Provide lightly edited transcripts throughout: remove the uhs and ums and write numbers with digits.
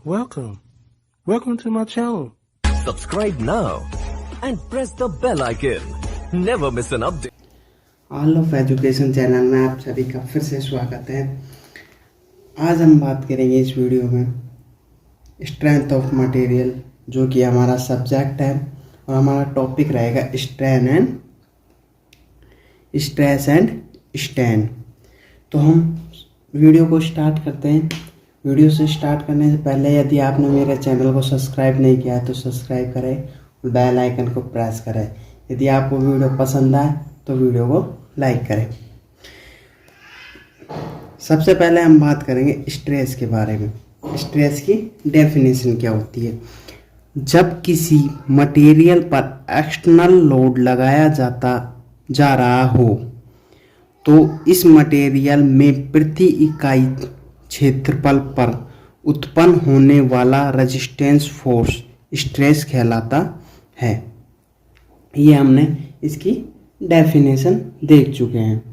Welcome. Welcome to my channel. Subscribe now and press the bell icon. Never miss an update. All of education channel में आप सभी का फिर से स्वागत है। आज हम बात करेंगे इस वीडियो में स्ट्रेंथ ऑफ मटेरियल, जो कि हमारा सब्जेक्ट है और हमारा टॉपिक रहेगा स्ट्रेस एंड स्ट्रेन। तो हम वीडियो को स्टार्ट करते हैं। वीडियो से स्टार्ट करने से पहले यदि आपने मेरे चैनल को सब्सक्राइब नहीं किया है तो सब्सक्राइब करें और बेल आइकन को प्रेस करें। यदि आपको वीडियो पसंद आए तो वीडियो को लाइक करें। सबसे पहले हम बात करेंगे स्ट्रेस के बारे में। स्ट्रेस की डेफिनेशन क्या होती है? जब किसी मटेरियल पर एक्सटर्नल लोड लगाया जा रहा हो तो इस मटेरियल में प्रति इकाई क्षेत्रफल पर उत्पन्न होने वाला रेजिस्टेंस फोर्स स्ट्रेस कहलाता है। ये हमने इसकी डेफिनेशन देख चुके हैं।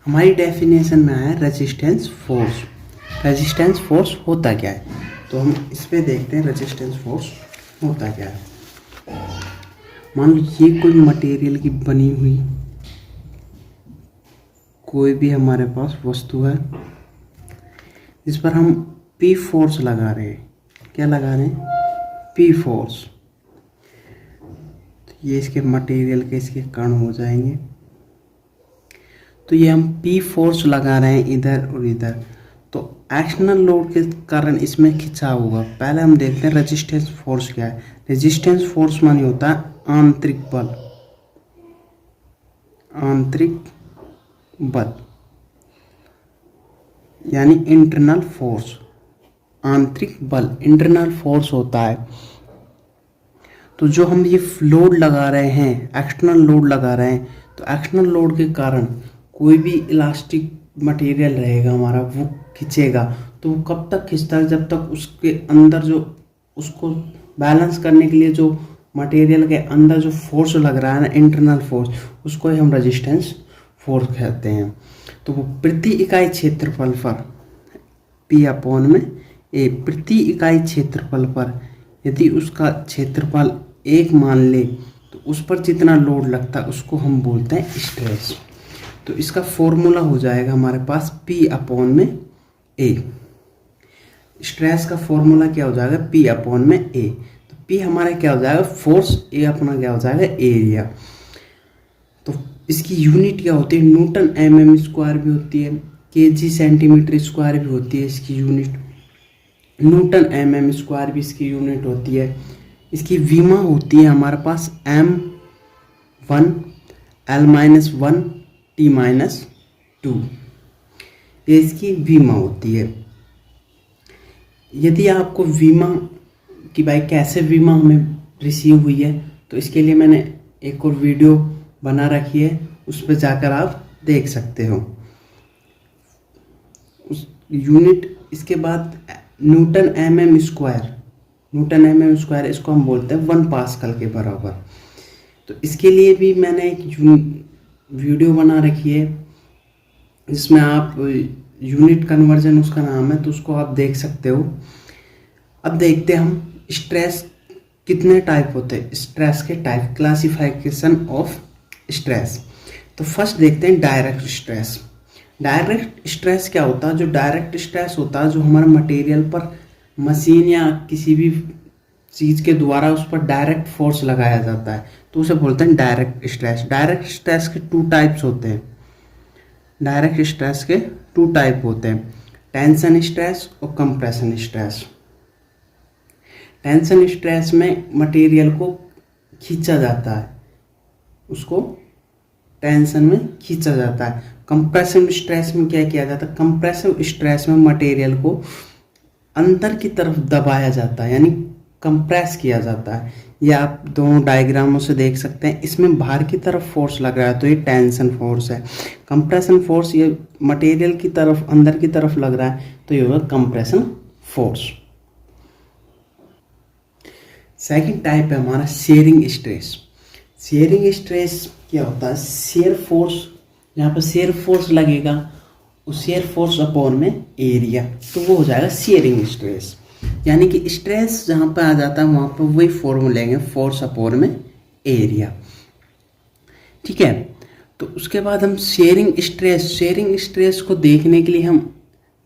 हमारी डेफिनेशन में आया रेजिस्टेंस फोर्स। रेजिस्टेंस फोर्स होता क्या है, तो हम इस पे देखते हैं रेजिस्टेंस फोर्स होता क्या है। मान लो ये कोई मटेरियल की बनी हुई कोई भी हमारे पास वस्तु है, इस पर हम P फोर्स लगा रहे हैं। क्या लगा रहे हैं? P force. तो ये इसके मटेरियल के इसके कण हो जाएंगे। तो ये हम P फोर्स लगा रहे हैं इधर और इधर, तो एक्सटर्नल लोड के कारण इसमें खिंचाव होगा। पहले हम देखते हैं रेजिस्टेंस फोर्स क्या है। रेजिस्टेंस फोर्स मानी होता है आंतरिक बल। आंतरिक बल यानी इंटरनल फोर्स। आंतरिक बल इंटरनल फोर्स होता है। तो जो हम ये लोड लगा रहे हैं, एक्सटर्नल लोड लगा रहे हैं, तो एक्सटर्नल लोड के कारण कोई भी इलास्टिक मटेरियल रहेगा हमारा, वो खींचेगा। तो वो कब तक खींचता है? जब तक उसके अंदर जो उसको बैलेंस करने के लिए जो मटेरियल के अंदर जो फोर्स लग रहा है ना, इंटरनल फोर्स, उसको ही हम रेजिस्टेंस फोर्स कहते हैं। तो वो प्रति इकाई क्षेत्रफल पर P/A प्रति इकाई क्षेत्रफल पर यदि उसका क्षेत्रफल 1 मान ले तो उस पर जितना लोड लगता है उसको हम बोलते हैं स्ट्रेस। तो इसका फॉर्मूला हो जाएगा हमारे पास P/A। स्ट्रेस का फॉर्मूला क्या हो जाएगा? P/A। तो P हमारा क्या हो जाएगा? फोर्स। A अपना क्या हो जाएगा? एरिया। तो इसकी यूनिट क्या होती है? न्यूटन mm² भी होती है, kg सेंटीमीटर² भी होती है इसकी यूनिट। न्यूटन mm² भी इसकी यूनिट होती है। इसकी वीमा होती है हमारे पास m1 L-1 T-2। ये इसकी वीमा होती है। यदि आपको वीमा कि भाई कैसे वीमा हमें रिसीव हुई है, तो इसके लिए मैंने एक और वीडियो बना रखी है, उस पर जाकर आप देख सकते हो उस यूनिट। इसके बाद न्यूटन mm²। इसको हम बोलते हैं 1 पास्कल के बराबर। तो इसके लिए भी मैंने एक वीडियो बना रखी है जिसमें आप यूनिट कन्वर्जन उसका नाम है, तो उसको आप देख सकते हो। अब देखते हैं हम स्ट्रेस कितने टाइप होते हैं। स्ट्रेस के टाइप, क्लासिफिकेशन ऑफ स्ट्रेस। तो फर्स्ट देखते हैं डायरेक्ट स्ट्रेस। डायरेक्ट स्ट्रेस क्या होता है? जो डायरेक्ट स्ट्रेस होता है, जो हमारे मटेरियल पर मशीन या किसी भी चीज़ के द्वारा उस पर डायरेक्ट फोर्स लगाया जाता है, तो उसे बोलते हैं डायरेक्ट स्ट्रेस। डायरेक्ट स्ट्रेस के 2 टाइप्स होते हैं। डायरेक्ट स्ट्रेस के 2 टाइप होते हैं, टेंशन स्ट्रेस और कंप्रेशन स्ट्रेस। टेंशन स्ट्रेस में मटेरियल को खींचा जाता है, उसको टेंशन में खींचा जाता है। कंप्रेसिव स्ट्रेस में क्या किया जाता है? कंप्रेसिव स्ट्रेस में मटेरियल को अंदर की तरफ दबाया जाता है, यानी कंप्रेस किया जाता है। ये आप दोनों डायग्रामों से देख सकते हैं। इसमें बाहर की तरफ फोर्स लग रहा है तो ये टेंशन फोर्स है। कंप्रेशन फोर्स ये मटेरियल की तरफ, अंदर की तरफ लग रहा है तो ये होगा कंप्रेशन फोर्स। सेकंड टाइप है हमारा शेयरिंग स्ट्रेस। शेयरिंग स्ट्रेस क्या होता है? शेयर फोर्स, यहाँ पर शेयर फोर्स लगेगा शेयर फोर्स अपॉन में एरिया, तो वो हो जाएगा शेयरिंग स्ट्रेस। यानी कि स्ट्रेस जहाँ पे आ जाता है वहाँ पर वही फॉर्मूला लेंगे, फोर्स अपॉन में एरिया। ठीक है, तो उसके बाद हम शेयरिंग स्ट्रेस को देखने के लिए हम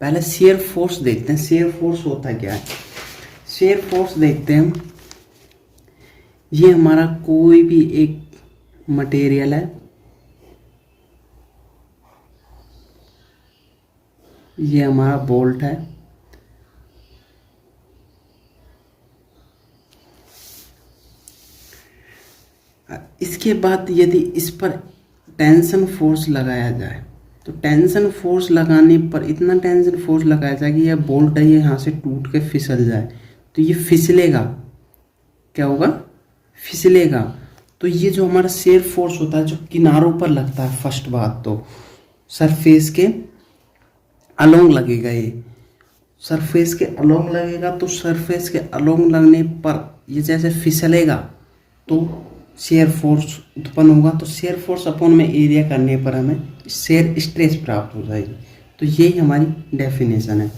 पहले शेयर फोर्स देखते हैं। शेयर फोर्स होता क्या है? शेयर फोर्स देखते हैं हम, ये हमारा कोई भी एक मटेरियल है, ये हमारा बोल्ट है, इसके बाद यदि इस पर टेंशन फोर्स लगाया जाए तो टेंशन फोर्स लगाने पर इतना टेंशन फोर्स लगाया जाए कि यह बोल्ट है ये यहाँ से टूट के फिसल जाए, तो ये फिसलेगा। क्या होगा? फिसलेगा। तो ये जो हमारा शेयर फोर्स होता है जो किनारों पर लगता है, फर्स्ट बात तो सरफेस के अलोंग लगेगा, ये सरफेस के अलोंग लगेगा। तो सरफेस के अलोंग लगने पर ये जैसे फिसलेगा तो शेयर फोर्स उत्पन्न होगा। तो शेयर फोर्स अपॉन में एरिया करने पर हमें शेयर स्ट्रेस प्राप्त हो जाएगी। तो यही हमारी डेफिनेशन है।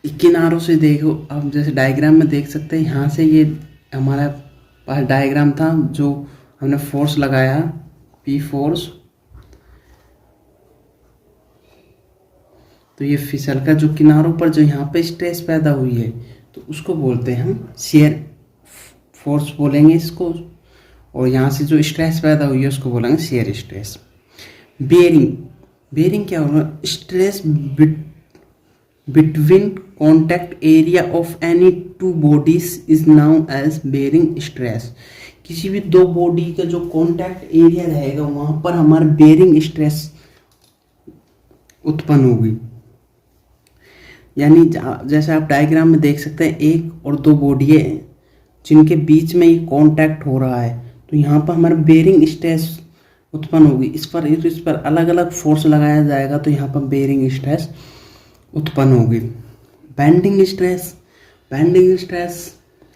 किनारों से देखो, आप जैसे डायग्राम में देख सकते हैं, यहाँ से ये हमारा पास डायग्राम था जो हमने फोर्स लगाया पी फोर्स, तो ये फिसल का जो किनारों पर जो यहाँ पे स्ट्रेस पैदा हुई है तो उसको बोलते हैं हम शेयर फोर्स बोलेंगे इसको, और यहाँ से जो स्ट्रेस पैदा हुई है उसको बोलेंगे शेयर स्ट्रेस। बेयरिंग क्या होगा? Stress between contact area of any two bodies is known as bearing stress. किसी भी दो बॉडी का जो कॉन्टैक्ट एरिया रहेगा वहाँ पर हमारा बेयरिंग स्ट्रेस उत्पन्न होगी। यानी जैसे आप डायग्राम में देख सकते हैं, एक और दो बॉडी है जिनके बीच में ये कांटेक्ट हो रहा है, तो यहाँ पर हमारा बेयरिंग स्ट्रेस उत्पन्न होगी। इस पर अलग अलग फोर्स लगाया जाएगा तो यहाँ पर बेयरिंग स्ट्रेस उत्पन्न होगी। बेंडिंग स्ट्रेस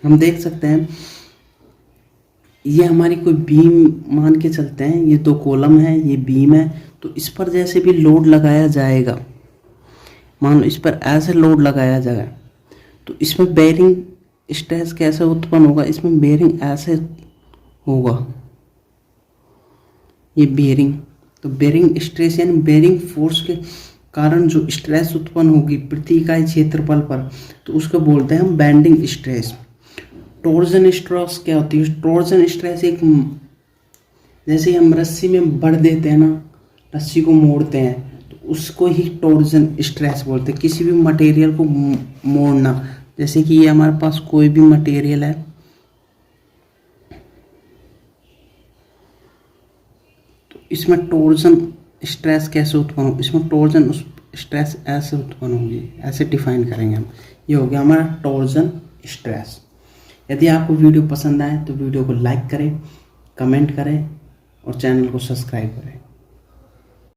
हम देख सकते हैं, ये हमारी कोई बीम मान के चलते हैं, ये दो कॉलम है, ये बीम है, तो इस पर जैसे भी लोड लगाया जाएगा, मान लो इस पर ऐसे लोड लगाया जाएगा तो इसमें बेयरिंग स्ट्रेस कैसे उत्पन्न होगा? इसमें बेयरिंग ऐसे होगा, ये बेयरिंग। तो बेयरिंग स्ट्रेस यानी बेयरिंग फोर्स के कारण जो स्ट्रेस उत्पन्न होगी प्रति इकाई क्षेत्रफल पर, तो उसको बोलते हैं हम बेंडिंग स्ट्रेस। टॉर्जन स्ट्रेस क्या होती है? टॉर्जन स्ट्रेस एक, जैसे हम रस्सी में बढ़ देते हैं ना, रस्सी को मोड़ते हैं, तो उसको ही टॉर्जन स्ट्रेस बोलते हैं। किसी भी मटेरियल को मोड़ना, जैसे कि ये हमारे पास कोई भी मटेरियल है, तो इसमें टॉर्जन स्ट्रेस कैसे उत्पन्न हो? इसमें टॉर्जन स्ट्रेस ऐसे उत्पन्न होगी, ऐसे डिफाइन करेंगे हम। ये हो गया हमारा टॉर्जन स्ट्रेस। यदि आपको वीडियो पसंद आए तो वीडियो को लाइक करें, कमेंट करें और चैनल को सब्सक्राइब करें।